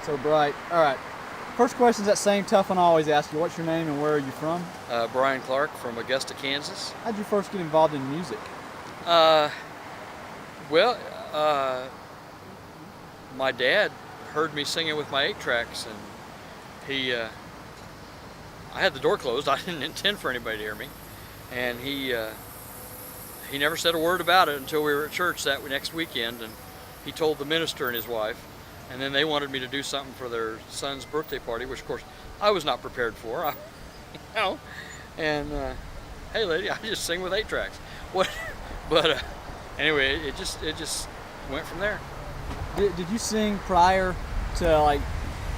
So bright. All right. First question's that same tough one I always ask you. What's your name and where are you from? Bryan from Augusta, Kansas. How'd you first get involved in music? Well, my dad heard me singing with my 8-tracks, and I had the door closed. I didn't intend for anybody to hear me, and he never said a word about it until we were at church that next weekend, and he told the minister and his wife, and then they wanted me to do something for their son's birthday party, which of course I was not prepared for, and hey lady, I just sing with 8-tracks. What? But anyway, it just went from there. Did you sing prior to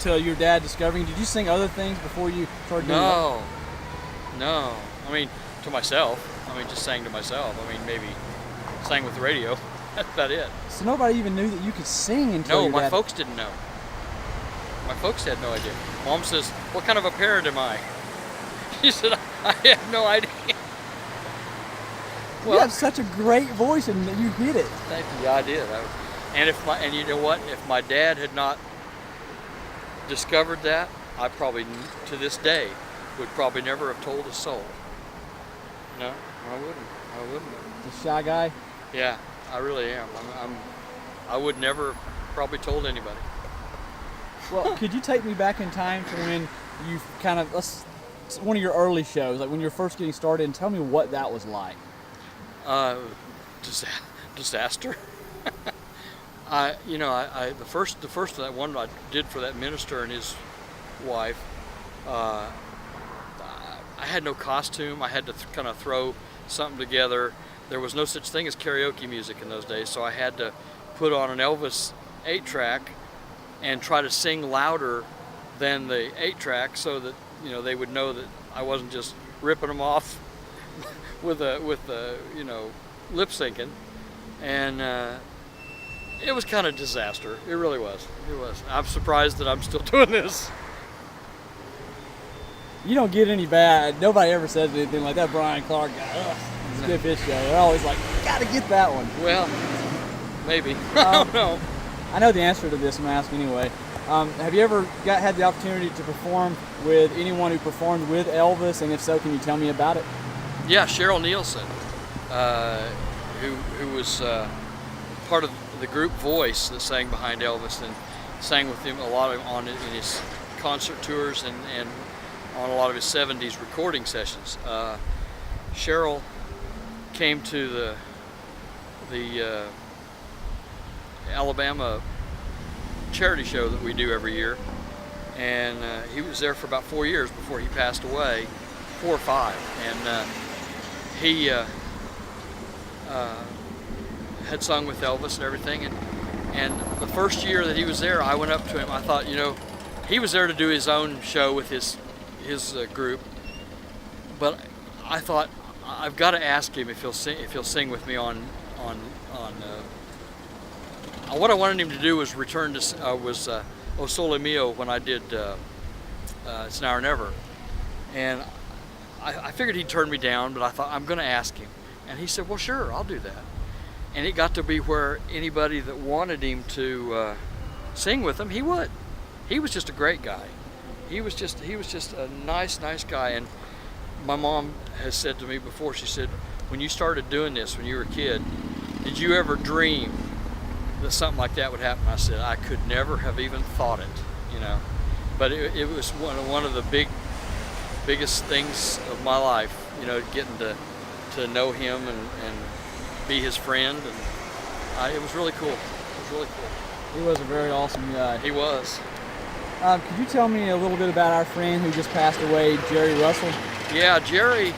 your dad discovering? Did you sing other things before you started doing that? No. I mean, to myself. I mean, just sang to myself. I mean, maybe sang with the radio. That's about it. So nobody even knew that you could sing until No, my folks didn't know. My folks had no idea. Mom says, "What kind of a parent am I?" She said, "I have no idea." Well, you have such a great voice, and you hit it. Thank you. Yeah, I did. And you know what? If my dad had not discovered that, I probably, to this day, would probably never have told a soul. No, I wouldn't. The shy guy? Yeah, I really am. I would never probably told anybody. Well, could you take me back in time to when you one of your early shows, like when you're first getting started, and tell me what that was like? Disaster. The first that one I did for that minister and his wife, I had no costume. I had to kind of throw something together. There was no such thing as karaoke music in those days, so I had to put on an Elvis 8-track and try to sing louder than the 8-track so that they would know that I wasn't just ripping them off with lip syncing, and it was kind of disaster. It really was. It was. I'm surprised that I'm still doing this. You don't get any bad. Nobody ever says anything like that. Bryan Clark guy. Ugh, skip his show. They're always like, gotta get that one. Well, maybe. I don't know. I know the answer to this. I'm asking anyway. Have you ever had the opportunity to perform with anyone who performed with Elvis? And if so, can you tell me about it? Yeah, Cheryl Nielsen, who was part of the group Voice that sang behind Elvis and sang with him a lot in his concert tours and on a lot of his 70s recording sessions. Cheryl came to the Alabama charity show that we do every year, and he was there for about 4 years before he passed away, 4 or 5, and he had sung with Elvis and everything, and the first year that he was there, I went up to him. I thought, he was there to do his own show with his group, but I thought I've got to ask him if he'll sing with me on what I wanted him to do was return to O Sole Mio when I did It's Now or Never, and I figured he'd turn me down, but I thought I'm going to ask him, and he said, well, sure, I'll do that. And it got to be where anybody that wanted him to sing with him, he would. He was just a great guy. He was just a nice guy. And my mom has said to me before, she said, when you started doing this when you were a kid, did you ever dream that something like that would happen? I said, I could never have even thought it, But it was one of the biggest things of my life, getting to know him and be his friend, and it was really cool. He was a very awesome guy. He was. Could you tell me a little bit about our friend who just passed away, Jerry Russell? Yeah, Jerry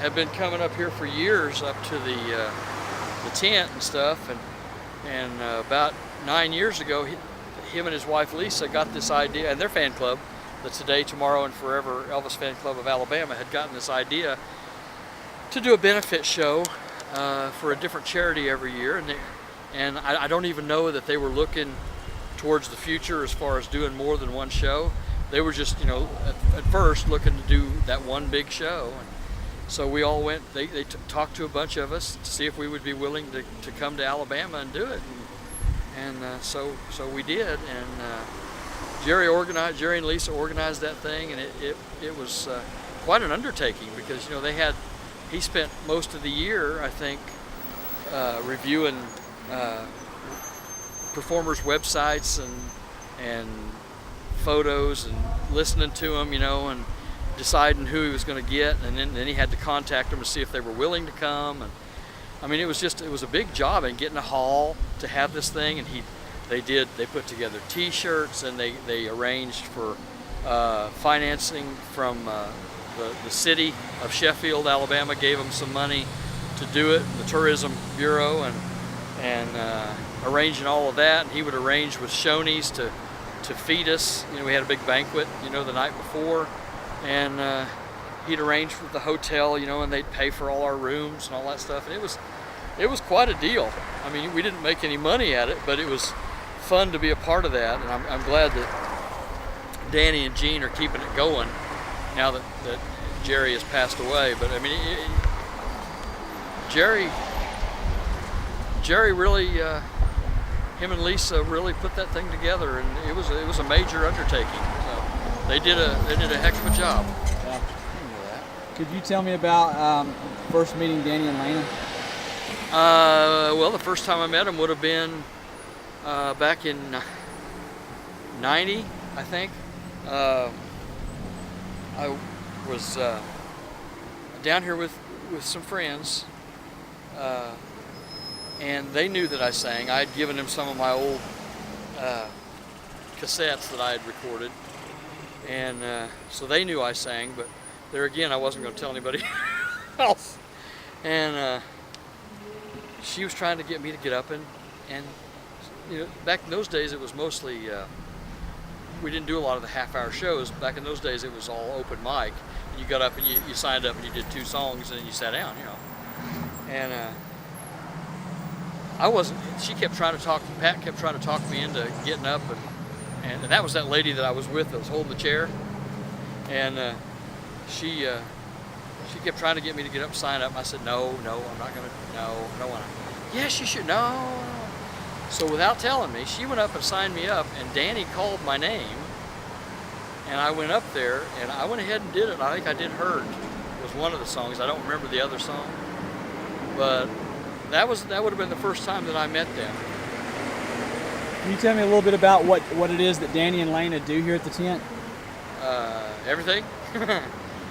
had been coming up here for years up to the tent and stuff, and about 9 years ago, him and his wife Lisa got this idea, and their fan club, the Today, Tomorrow, and Forever Elvis Fan Club of Alabama, had gotten this idea to do a benefit show for a different charity every year, and I don't even know that they were looking towards the future as far as doing more than one show. They were just, at first looking to do that one big show. And so we all went, they talked to a bunch of us to see if we would be willing to come to Alabama and do it. And so we did, and Jerry and Lisa organized that thing, and it was quite an undertaking because he spent most of the year, I think, reviewing performers' websites and photos and listening to them, and deciding who he was going to get, and then he had to contact them to see if they were willing to come. And I mean, it was a big job, and getting a hall to have this thing, and they put together T-shirts, and they arranged for financing from the city of Sheffield, Alabama, gave them some money to do it, the Tourism Bureau, and arranging all of that. And he would arrange with Shoney's to feed us. We had a big banquet, the night before, and he'd arrange with the hotel, and they'd pay for all our rooms and all that stuff. And it was quite a deal. I mean, we didn't make any money at it, but it was fun to be a part of that. And I'm glad that Danny and Gene are keeping it going now that Jerry has passed away. But I mean, Jerry really, him and Lisa really put that thing together, and it was a major undertaking. So they did a heck of a job. Yeah. Could you tell me about first meeting Danny and Lana? Well, the first time I met him would have been back in '90, I think. I was down here with some friends, and they knew that I sang. I had given them some of my old cassettes that I had recorded, and so they knew I sang, but there again, I wasn't going to tell anybody else. And she was trying to get me to get up and back in those days it was mostly we didn't do a lot of the half-hour shows. Back in those days it was all open mic, and you got up and you signed up and you did 2 songs and then you sat down, and I wasn't. Pat kept trying to talk me into getting up, and that was that lady that I was with that was holding the chair, and she kept trying to get me to get up and sign up. I said, no, I'm not gonna, no, I don't wanna. Yes, you should, no. So without telling me, she went up and signed me up, and Danny called my name, and I went up there, and I went ahead and did it. I think I did Hurt. It was one of the songs. I don't remember the other song, but that would have been the first time that I met them. Can you tell me a little bit about what it is that Danny and Lana do here at the tent? Everything.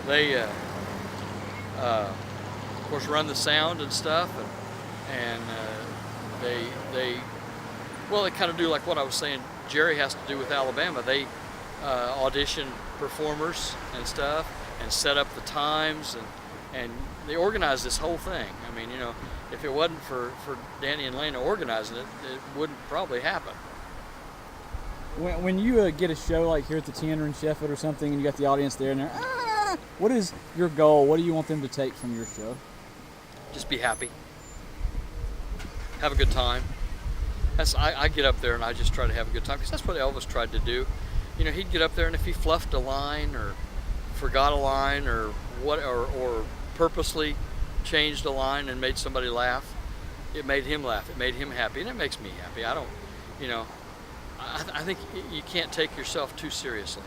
They, of course, run the sound and stuff, and they kind of do like what I was saying Jerry has to do with Alabama. They audition performers and stuff, and set up the times, and they organize this whole thing. I mean, if it wasn't for Danny and Lana organizing it, it wouldn't probably happen. When you get a show like here at the tent or in Sheffield or something, and you got the audience there, and they're, what is your goal? What do you want them to take from your show? Just be happy. Have a good time. I get up there and I just try to have a good time, because that's what Elvis tried to do. He'd get up there, and if he fluffed a line or forgot a line or purposely changed a line and made somebody laugh, it made him laugh. It made him happy, and it makes me happy. I don't, I think you can't take yourself too seriously,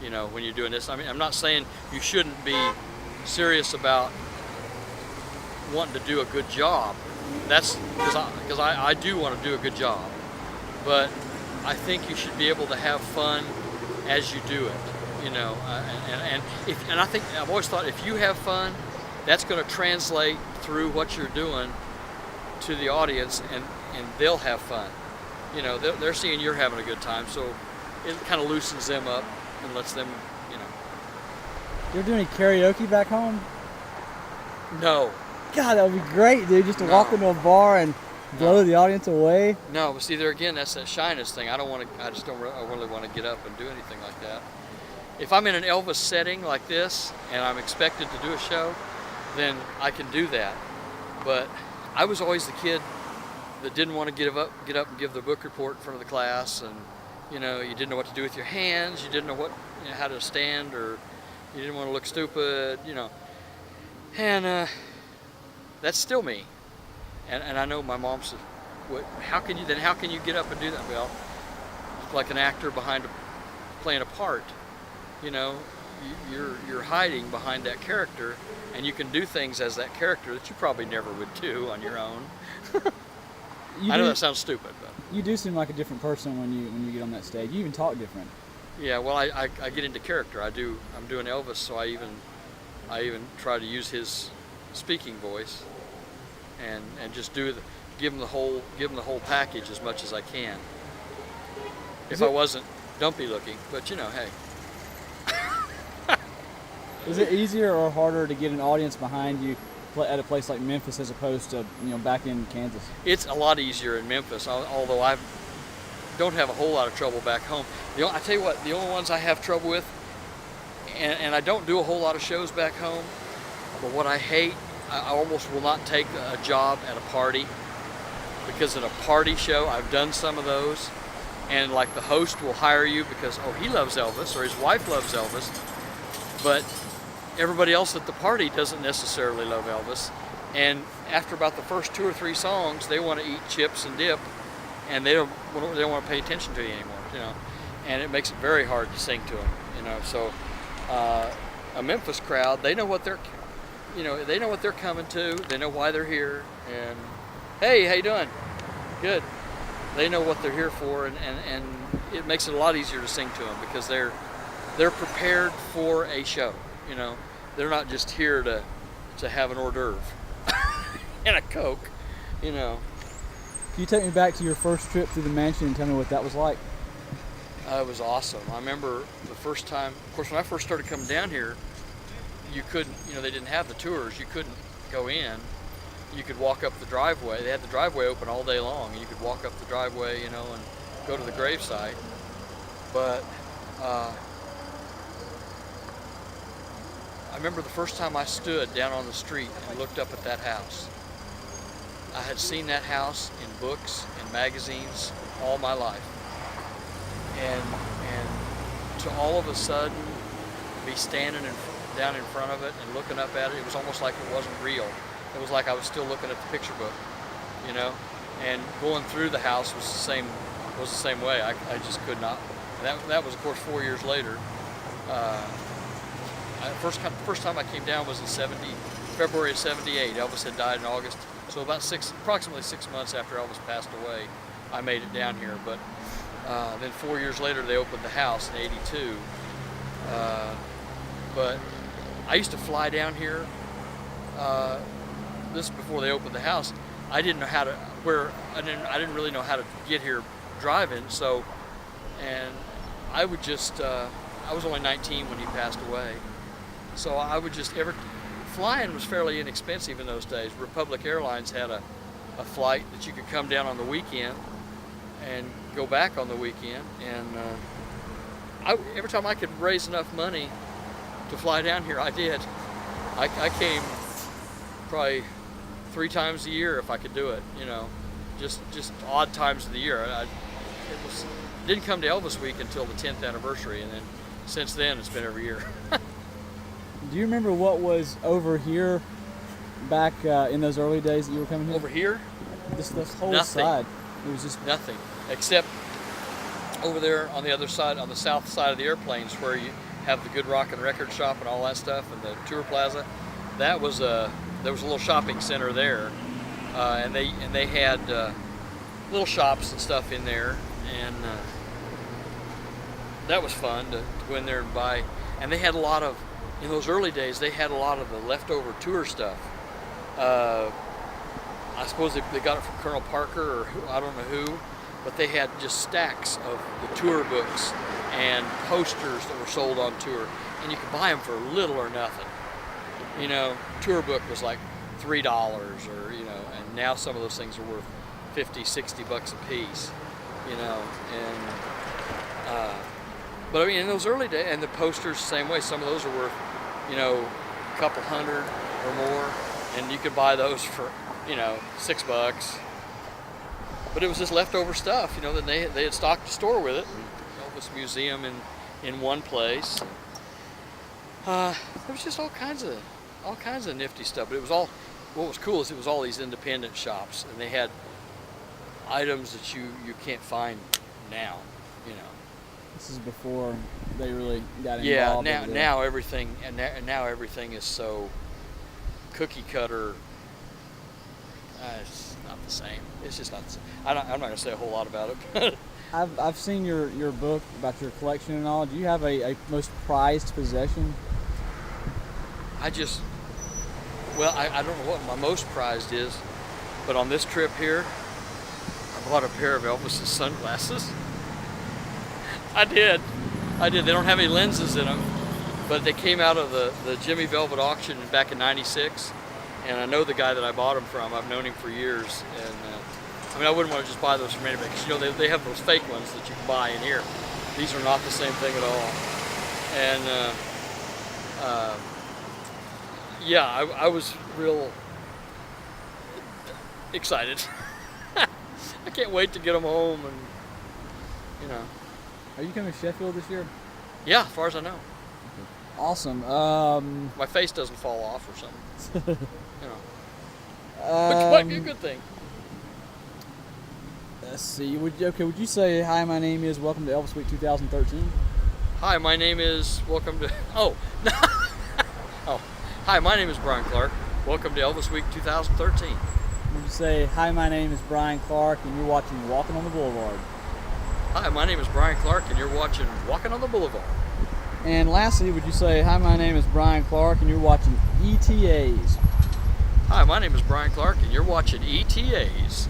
when you're doing this. I mean, I'm not saying you shouldn't be serious about wanting to do a good job. That's because I do want to do a good job, but I think you should be able to have fun as you do it, and I think I've always thought if you have fun, that's going to translate through what you're doing to the audience, and they'll have fun. They're seeing you're having a good time, so it kind of loosens them up and lets them, You're doing karaoke back home? No. God, that would be great, dude. Just to walk into a bar and blow the audience away. No, but see, there again, that's that shyness thing. I just don't really want to get up and do anything like that. If I'm in an Elvis setting like this and I'm expected to do a show, then I can do that. But I was always the kid that didn't want to get up and give the book report in front of the class, and you didn't know what to do with your hands, you didn't know how to stand, or you didn't want to look stupid, and that's still me. And I know my mom said, how can you get up and do that? Well, like an actor behind part, you know, you're hiding behind that character, and you can do things as that character that you probably never would do on your own. I know that sounds stupid, but you do seem like a different person when you get on that stage. You even talk different. yeah. Well, I get into character. I'm doing Elvis, so I even try to use his speaking voice, and just give him the whole package as much as I can. If I wasn't dumpy looking, but you know, hey. Is it easier or harder to get an audience behind you at a place like Memphis as opposed to back in Kansas? It's a lot easier in Memphis, although I don't have a whole lot of trouble back home. I tell you what, the only ones I have trouble with, and I don't do a whole lot of shows back home, but what I hate, I almost will not take a job at a party, because at a party show, I've done some of those, and like the host will hire you because, oh, he loves Elvis, or his wife loves Elvis, but everybody else at the party doesn't necessarily love Elvis, and after about the first 2 or 3 songs, they want to eat chips and dip, and they don't want to pay attention to you anymore, and it makes it very hard to sing to them, So a Memphis crowd, they know what they're coming to, they know why they're here, and hey, how you doing? Good. They know what they're here for, and it makes it a lot easier to sing to them because they're prepared for a show. They're not just here to have an hors d'oeuvre and a Coke. Can you take me back to your first trip through the mansion and tell me what that was like? It was awesome. I remember the first time. Of course, when I first started coming down here, you couldn't. They didn't have the tours. You couldn't go in. You could walk up the driveway. They had the driveway open all day long, and you could walk up the driveway, and go to the gravesite. But I remember the first time I stood down on the street and looked up at that house. I had seen that house in books and magazines all my life. And to all of a sudden be standing down in front of it and looking up at it, it was almost like it wasn't real. It was like I was still looking at the picture book, and going through the house was the same way. I just could not. And that was, of course, 4 years later. First time I came down was in February of '78. Elvis had died in August, so approximately 6 months after Elvis passed away, I made it down here. But then 4 years later, they opened the house in '82. But I used to fly down here. This is before they opened the house. I didn't really know how to get here driving. So, and I would just. I was only 19 when he passed away. So I would flying was fairly inexpensive in those days. Republic Airlines had a flight that you could come down on the weekend and go back on the weekend. And every time I could raise enough money to fly down here, I did. I came probably 3 times a year if I could do it, just odd times of the year. Didn't come to Elvis Week until the 10th anniversary, and then since then it's been every year. Do you remember what was over here back in those early days that you were coming here? Over here? This whole Nothing. side. It was just nothing, except over there on the other side, on the south side of the airplanes, where you have the Good Rock and Record Shop and all that stuff, and the Tour Plaza. There was a little shopping center there, and they had little shops and stuff in there, and that was fun to go in there and buy. And they had in those early days, they had a lot of the leftover tour stuff. I suppose they got it from Colonel Parker or I don't know who, but they had just stacks of the tour books and posters that were sold on tour, and you could buy them for little or nothing. Tour book was like $3 or, and now some of those things are worth $50-$60 a piece, but I mean, in those early days, and the posters the same way, some of those are worth, a couple hundred or more, and you could buy those for, $6. But it was just leftover stuff, that they had stocked the store with it. Elvis Museum in one place. There was just all kinds of nifty stuff. But what was cool is it was all these independent shops, and they had items that you can't find now, This is before they really got involved. Yeah, with it. now everything now everything is so cookie cutter. It's not the same. It's just not the same. I'm not going to say a whole lot about it. I've seen your book about your collection and all. Do you have a most prized possession? I don't know what my most prized is, but on this trip here, I bought a pair of Elvis's sunglasses. I did. They don't have any lenses in them, but they came out of the Jimmy Velvet auction back in '96, and I know the guy that I bought them from. I've known him for years, and I wouldn't want to just buy those from anybody, because they have those fake ones that you can buy in here. These are not the same thing at all. And yeah, I was real excited. I can't wait to get them home, and Are you coming to Sheffield this year? yeah, as far as I know. Awesome. My face doesn't fall off or something. Which might be a good thing. Let's see. Would you say, hi, my name is, welcome to Elvis Week 2013? Hi, my name is, welcome to, oh, hi, my name is Bryan Clark. Welcome to Elvis Week 2013. Would you say, hi, my name is Bryan Clark, and you're watching Walking on the Boulevard? Hi, my name is Bryan Clark, and you're watching Walking on the Boulevard. And lastly, would you say, hi, my name is Bryan Clark, and you're watching ETAs? Hi, my name is Bryan Clark, and you're watching ETAs.